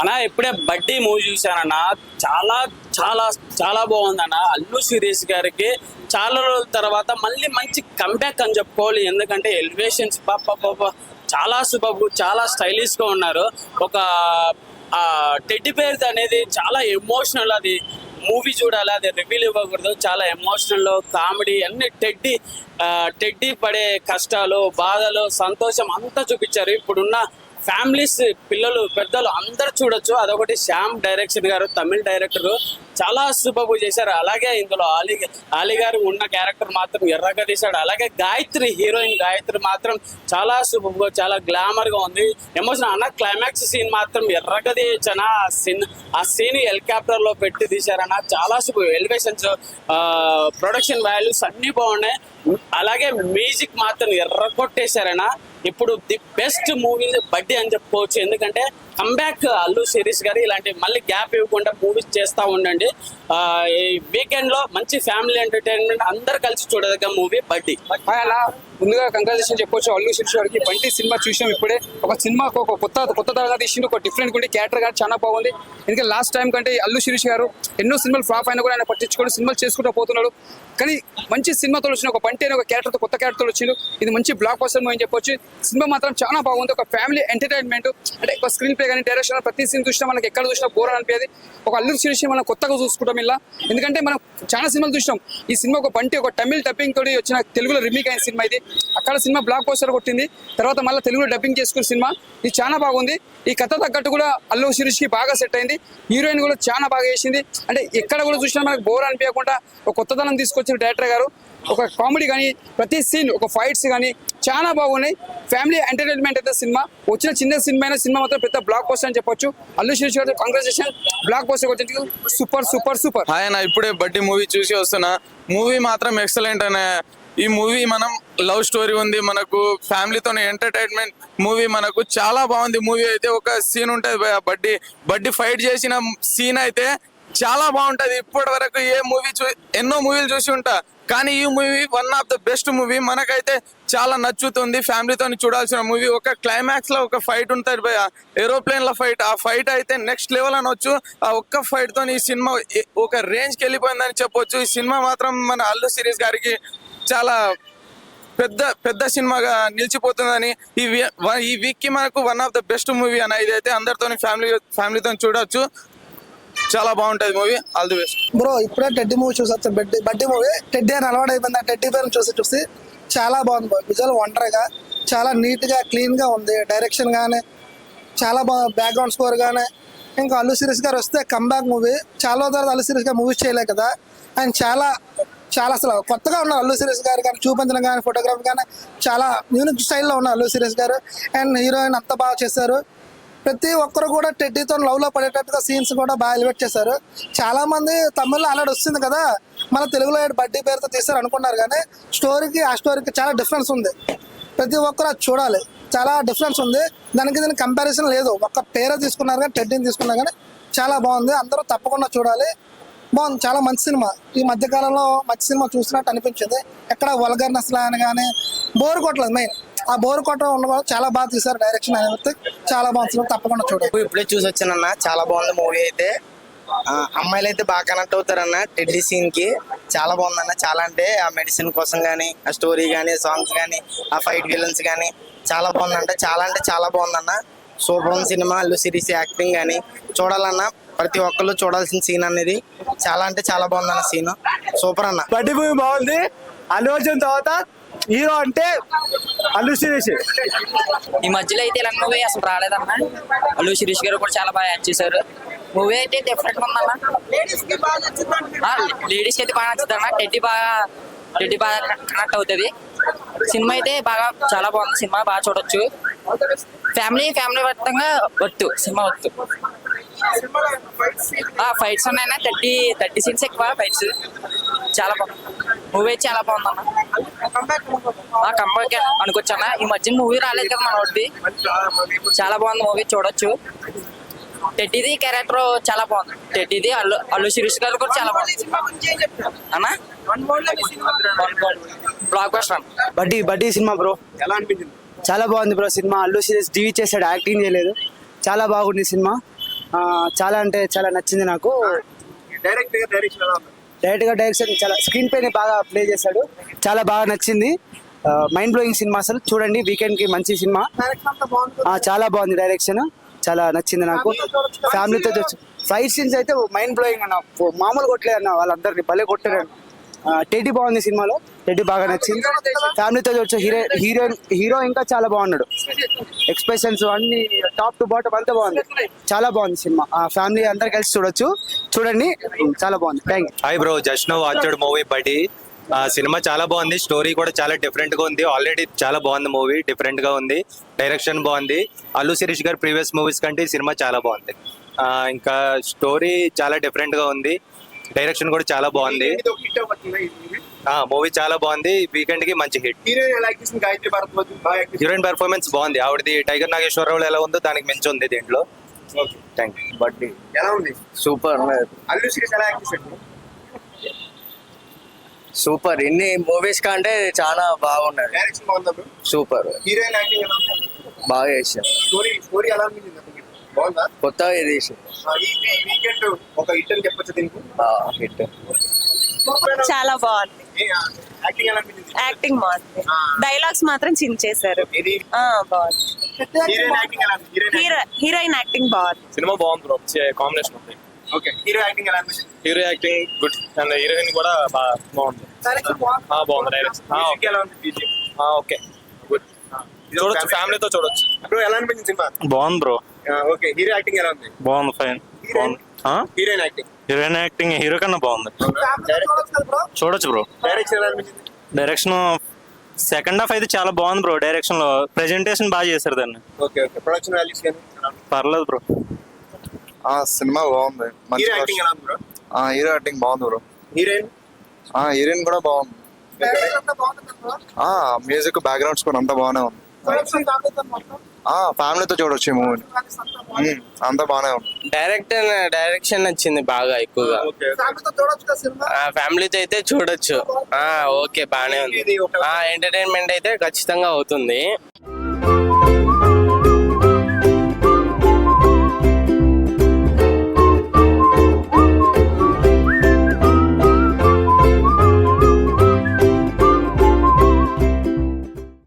అన్నా ఇప్పుడే బడ్డీ మూవీ చూశానన్న. చాలా చాలా చాలా బాగుందన్న. అల్లు శిరీష్ గారికి చాలా రోజుల తర్వాత మళ్ళీ మంచి కంబ్యాక్ అని చెప్పుకోవాలి. ఎందుకంటే ఎలివేషన్స్ పాప చాలా సూపర్, చాలా స్టైలిష్ గా ఉన్నారు. ఒక టెడ్డీ బేర్ అనేది చాలా ఎమోషనల్. అది మూవీ చూడాలి, అది రివీల్ ఇవ్వకూడదు. చాలా ఎమోషనల్, కామెడీ అన్ని టెడ్డీ పడే కష్టాలు, బాధలు, సంతోషం అంతా చూపించారు. ఇప్పుడున్న ఫ్యామిలీస్, పిల్లలు, పెద్దలు అందరు చూడొచ్చు. అదొకటి శ్యామ్ డైరెక్షన్ గారు, తమిళ డైరెక్టర్, చాలా సూపర్ చేశారు. అలాగే ఇందులో ఆలీ గారు ఉన్న క్యారెక్టర్ మాత్రం ఎర్రగా తీశాడు. అలాగే గాయత్రి, హీరోయిన్ గాయత్రి మాత్రం చాలా సూపర్, చాలా గ్లామర్ గా ఉంది. ఎమోషన్ అన్న క్లైమాక్స్ సీన్ మాత్రం ఎర్రగా తీయచ్చన. ఆ సీన్ హెలికాప్టర్ లో పెట్టి తీశారన్న. చాలా సూపర్. ఎలివేషన్స్, ప్రొడక్షన్ వాల్యూస్ అన్ని బాగున్నాయి. అలాగే మ్యూజిక్ మాత్రం ఎర్ర కొట్టేశారన్న. ఇప్పుడు ది బెస్ట్ మూవీ బడ్డీ అని చెప్పుకోవచ్చు. ఎందుకంటే కంబ్యాక్ అల్లు శిరీష్ గారు ఇలాంటి మళ్ళీ గ్యాప్ ఇవ్వకుండా మూవీస్ చేస్తూ ఉండండి. ఈ వీకెండ్ లో మంచి ఫ్యామిలీ ఎంటర్టైన్మెంట్, అందరు కలిసి చూడదగ్గ మూవీ బడ్డీ. అలా ముందుగా కంగ్రాచులేషన్ చెప్పొచ్చు అల్లు శిరీష్ గారికి. బంటి సినిమా చూసాం ఇప్పుడే. ఒక సినిమాకు ఒక కొత్త తరగా తీసిండు, ఒక డిఫరెంట్ ఉండి క్యారెక్టర్ గారు చాలా బాగుంది. ఎందుకంటే లాస్ట్ టైం కంటే అల్లు శిరీష్ గారు ఎన్నో సినిమాలు ఫ్లాప్ అయినా కూడా ఆయన పట్టించుకొని సినిమాలు చేసుకుంటూ పోతున్నాడు. కానీ మంచి సినిమాతో వచ్చిన ఒక బంటి అనే ఒక క్యారెక్టర్తో, కొత్త క్యారెక్టర్ వచ్చిండు. ఇది మంచి బ్లాక్ బస్టర్ మూవీ అని చెప్పొచ్చు. సినిమా మాత్రం చాలా బాగుంది. ఒక ఫ్యామిలీ ఎంటర్టైన్మెంట్, అంటే ఒక స్క్రీన్ ప్లే కానీ డైరెక్షన్, ప్రతి సీన్ చూసినా మనకి ఎక్కడ చూసినా బోర్ అనిపించేది. ఒక అల్లు శిరీష్ మనం కొత్తగా చూసుకుంటాం ఇలా. ఎందుకంటే మనం చాలా సినిమాలు చూసినాం. ఈ సినిమా ఒక బంటి, ఒక తమిళ డబ్బింగ్ తోటి వచ్చిన తెలుగులో రిమేక్ అయిన సినిమా ఇది. అక్కడ సినిమా బ్లాక్ పోస్టర్ కొట్టింది, తర్వాత మళ్ళీ తెలుగులో డబ్బింగ్ చేసుకున్న సినిమా ఇది చాలా బాగుంది. ఈ కథ తగ్గట్టు కూడా అల్లు శిరీష్ కి బాగా సెట్ అయింది. హీరోయిన్ కూడా చాలా బాగా చేసింది. అంటే ఎక్కడ కూడా చూసినా మనకు బోర్ అనిపించకుండా ఒక కొత్తదనం తీసుకొచ్చిన డైరెక్టర్ గారు. ఒక కామెడీ కానీ, ప్రతి సీన్, ఒక ఫైట్స్ కానీ చాలా బాగున్నాయి. ఫ్యామిలీ ఎంటర్టైన్మెంట్ అయితే సినిమా. వచ్చిన చిన్న సినిమా అయినా సినిమా మాత్రం పెద్ద బ్లాక్ పోస్టర్ అని చెప్పొచ్చు. అల్లు శిరీష్ గారు కంగ్రాచులేషన్, బ్లాక్ పోస్టర్ వచ్చి సూపర్ సూపర్ సూపర్. ఆయన ఇప్పుడే బడ్డీ మూవీ చూసి వస్తున్నా. మూవీ మాత్రం ఎక్సలెంట్ అనే. ఈ మూవీ మనం లవ్ స్టోరీ ఉంది, మనకు ఫ్యామిలీతో ఎంటర్టైన్మెంట్ మూవీ, మనకు చాలా బాగుంది. మూవీ అయితే ఒక సీన్ ఉంటుంది, బడ్డీ ఫైట్ చేసిన సీన్ అయితే చాలా బాగుంటది. ఇప్పటి వరకు ఏ మూవీ ఎన్నో మూవీలు చూసి ఉంటా, కానీ ఈ movie one of the best movie. మనకైతే చాలా నచ్చుతుంది. ఫ్యామిలీతో చూడాల్సిన మూవీ. ఒక క్లైమాక్స్ లో ఒక ఫైట్ ఉంటుంది, ఏరోప్లేన్ లో ఫైట్. ఆ ఫైట్ అయితే నెక్స్ట్ లెవెల్ అనొచ్చు. ఆ ఒక్క ఫైట్ తో ఈ సినిమా ఒక రేంజ్ కి వెళ్ళిపోయిందని చెప్పొచ్చు. ఈ సినిమా మాత్రం మన అల్లు శిరీష్ గారికి చాలా పెద్ద సినిమాగా నిలిచిపోతుందని, ఈ వీక్ కి మనకు one of the best movie అన్న. ఇదైతే అందరితో ఫ్యామిలీతో చూడొచ్చు. చాలా బాగుంటది movie. All the best bro. ఇప్పుడే టెడ్డీ మూవీ చూసొచ్చు. బడ్డీ మూవీ. టెడ్డీ అని అలవాటు అయిపోయింది. టెడ్డీ పేరు చూసి చాలా బాగుంది బ్రో. విజువల్ ఒంటరిగా చాలా నీట్ గా క్లీన్ గా ఉంది. డైరెక్షన్ గానీ చాలా బాగుంది. బ్యాక్గ్రౌండ్ స్కోర్ గానీ. ఇంకా అల్లు శిరీష్ గారు వస్తే కంబ్యాక్ మూవీ. చాలా తర్వాత అల్లు శిరీష్ గారు మూవీస్ చేయలే కదా. ఆయన చాలా అసలు కొత్తగా ఉన్నారు అల్లు శిరీష్ గారు. కానీ చూపించడం కానీ, ఫోటోగ్రఫీ కానీ చాలా యూనిక్ స్టైల్లో ఉన్నారు అల్లు శిరీష్ గారు. అండ్ హీరోయిన్ అంతా బాగా చేశారు. ప్రతి ఒక్కరు కూడా టెడ్డీతో లవ్ లో పడేటట్టుగా సీన్స్ కూడా బాగా ఎలివేట్ చేశారు. చాలా మంది తమిళ్లో అలాంటి వస్తుంది కదా, మన తెలుగులో బడ్డీ పేరుతో తీస్తారు అనుకున్నారు. కానీ ఆ స్టోరీకి చాలా డిఫరెన్స్ ఉంది. ప్రతి ఒక్కరు అది చూడాలి. చాలా డిఫరెన్స్ ఉంది. దీనికి కంపారిజన్ లేదు. ఒక్క పేరే తీసుకున్నారు కానీ, టెడ్డీని తీసుకున్నారు కానీ చాలా బాగుంది. అందరూ తప్పకుండా చూడాలి. బాగుంది. చాలా మంచి సినిమా. ఈ మధ్యకాలంలో మంచి సినిమా చూసినట్టు అనిపించింది. ఎక్కడ వల్గర్నెస్ అని కానీ బోర్ కొట్టలేదు. మెయిన్ ఆ బోర్ కొట్టడం ఉండడం చాలా బాగా తీశారు. డైరెక్షన్ అనేది చాలా బాగుంది. తప్పకుండా చూడండి. ఇప్పుడే చూసి వచ్చానన్న. చాలా బాగుంది మూవీ అయితే. అమ్మాయిలు అయితే బాగా కనెక్ట్ అవుతారన్న టెడ్డీ సీన్ కి. చాలా బాగుందన్న. చాలా అంటే ఆ మెడిసిన్ కోసం కానీ, ఆ స్టోరీ కానీ, సాంగ్స్ కానీ, ఆ ఫైట్ విలన్స్ కానీ చాలా బాగుందంట. చాలా అంటే చాలా బాగుందన్న. సూపర్ ఉంది సినిమా. అల్లు శిరీష్ యాక్టింగ్ కానీ చూడాలన్న. ప్రతి ఒక్కళ్ళు చూడాల్సిన సీన్ అనేది. చాలా అంటే చాలా బాగుందన్న సీన్. సూపర్ అన్న. బడ్డీ మూవీ బాగుంది. అల్లు అర్జున్ తర్వాత హీరో అంటే అల్లు శిరీష్. ఈ మధ్యలో అయితే ఇలాంటి మూవీ అసలు రాలేదన్న. అల్లు శిరీష్ గారు కూడా చాలా బాగా యాక్ట్ చేశారు. మూవీ అయితే డిఫరెంట్ ఉందన్న. లేడీస్ కి అయితే బాగా నచ్చుతుంది అన్న. టెడ్డీ బాగా కనెక్ట్ అవుతుంది. సినిమా అయితే బాగా చాలా బాగుంది. సినిమా బాగా చూడొచ్చు. ఫ్యామిలీ మొత్తంగా వద్దు సినిమా వద్దు. ఫైట్స్ ఉన్నాయన్న. 30 సీన్స్ ఎక్కువ ఫైట్స్. చాలా బాగుంది మూవీ. చాలా బాగుందన్న. కంబ్యాక్ అనుకోవచ్చు అన్న. ఈ మధ్య మూవీ రాలేదు కదా మన ఒకటి. చాలా బాగుంది మూవీ. చూడొచ్చు. టెడ్డీది క్యారెక్టర్ చాలా బాగుంది. టెడ్డీది అల్లు శిరీష్ గారు కూడా చాలా బాగుంది అన్న. Block buster. బడ్డీ సినిమా బ్రో. ఎలా అనిపించింది? చాలా బాగుంది బ్రో సినిమా. అల్లు శిరీష్ డివి చేశాడు, యాక్టింగ్ చేయలేదు. చాలా బాగుంది సినిమా. చాలా అంటే చాలా నచ్చింది నాకు. డైరెక్షన్ చాలా స్క్రీన్ పైన బాగా ప్లే చేశాడు. చాలా బాగా నచ్చింది. మైండ్ బ్లోయింగ్ సినిమా, అసలు చూడండి, వీకెండ్ కి మంచి సినిమా. చాలా బాగుంది డైరెక్షన్, చాలా నచ్చింది నాకు. ఫ్యామిలీతో ఫైట్ సీన్స్ అయితే మైండ్ బ్లోయింగ్ అన్న, మామూలు కొట్టలేదు అన్న, వాళ్ళందరినీ భలే కొట్టారు. టెడ్డీ బాగుంది సినిమాలో, టెడ్డీ బాగా నచ్చింది. ఫ్యామిలీతో చూడొచ్చు. హీరో ఇంకా చాలా బాగున్నాడు. ఎక్స్ప్రెషన్స్ అన్ని టాప్ టు బాటమ్ అంతా బాగుంది. చాలా బాగుంది సినిమా. ఫ్యామిలీ అందరు కలిసి చూడొచ్చు, చూడండి, చాలా బాగుంది. Thank you. Hi bro, just now watched movie buddy. సినిమా చాలా బాగుంది, స్టోరీ కూడా చాలా డిఫరెంట్ గా ఉంది. ఆల్రెడీ చాలా బాగుంది మూవీ, డిఫరెంట్ గా ఉంది, డైరెక్షన్ బాగుంది. అల్లు శిరీష్ గారు ప్రీవియస్ మూవీస్ కంటే ఈ సినిమా చాలా బాగుంది. ఇంకా స్టోరీ చాలా డిఫరెంట్ గా ఉంది, డైరెక్షన్ కూడా చాలా బాగుంది. మూవీ చాలా బాగుంది, వీకెండ్ కి మంచి హిట్. హీరోయిన్ పెర్ఫార్మెన్స్ బాగుంది, ఆవిడది టైగర్ నాగేశ్వరరావు ఎలా ఉందో దానికి మించి ఉంది దీంట్లో. Thank you. బడ్డీ ఎలా ఉంది? సూపర్ అల్లు శిరీష్ ఎలా యాక్ట్ చేశాడు? సూపర్. ఇన్ని మూవీస్ కంటే చాలా బాగున్నాడు. డైరెక్షన్ బాగుందా బ్రో? సూపర్, హీరోయిన్ యాక్టింగ్ ఎలా ఉంది? బాగా చేశారు. స్టోరీ ఎలా అనిపించింది అతనికి? బాగుందా? కొత్తగా ఇది చేశారు. ఈ వీకెండ్ ఒక హిట్ అని చెప్పొచ్చు దీనికి. హిట్. చాలా బాగుంది. యాక్టింగ్ ఎలా అనిపించింది? యాక్టింగ్ బాగుంది. డైలాగ్స్ మాత్రం చించేశారు. ఇది బాగుంది. హీరోయిన్ యాక్టింగ్ ఎలా ఉంది? హీరోయిన్ యాక్టింగ్ బాగుంది. సినిమా బాగుంది బ్రో, కాంబినేషన్ ఉంది. ఓకే, హీరో యాక్టింగ్ ఎలా అనిపించింది? Hero acting good and heroine కూడా బాగుంది. బాగుంది డైరెక్షన్. మ్యూజిక్ ఎలా ఉంది? BGM? Okay, good. చూడొచ్చు, ఫ్యామిలీతో చూడొచ్చు. బ్రో ఎలా అనిపించింది సినిమా? బాగుంది బ్రో. ఓకే, హీరో యాక్టింగ్ ఎలా ఉంది? బాగుంది, fine. Heroine acting heroine acting hero కన్నా బాగుంది. చూడొచ్చు బ్రో. డైరెక్షన్ ఎలా అనిపించింది? డైరెక్షన్ సెకండ్ హాఫ్ అయితే చాలా బాగుంది బ్రో. డైరెక్షన్ లో ప్రెజెంటేషన్ బాగా చేశారు దాన్ని. ఓకే ఓకే, ప్రొడక్షన్ వాల్యూస్ పర్లేదు బ్రో. సినిమా బాగుంది. హీరో యాక్టింగ్ ఎలా ఉంది బ్రో? హీరో యాక్టింగ్ బాగుంది బ్రో. హీరోయిన్ హీరోయిన్ కూడా బాగుంది. మ్యూజిక్ బ్యాక్గ్రౌండ్స్ కూడా అంతా బాగానే ఉంది. ఫ్యామిలీతో చూడొచ్చు ఈ మూవీని, అంతా బాగానే ఉంది. డైరెక్షన్ నచ్చింది బాగా ఎక్కువగా. ఫ్యామిలీతో అయితే చూడొచ్చు. ఓకే, బాగానే ఉంది. ఎంటర్టైన్మెంట్ అయితే ఖచ్చితంగా అవుతుంది.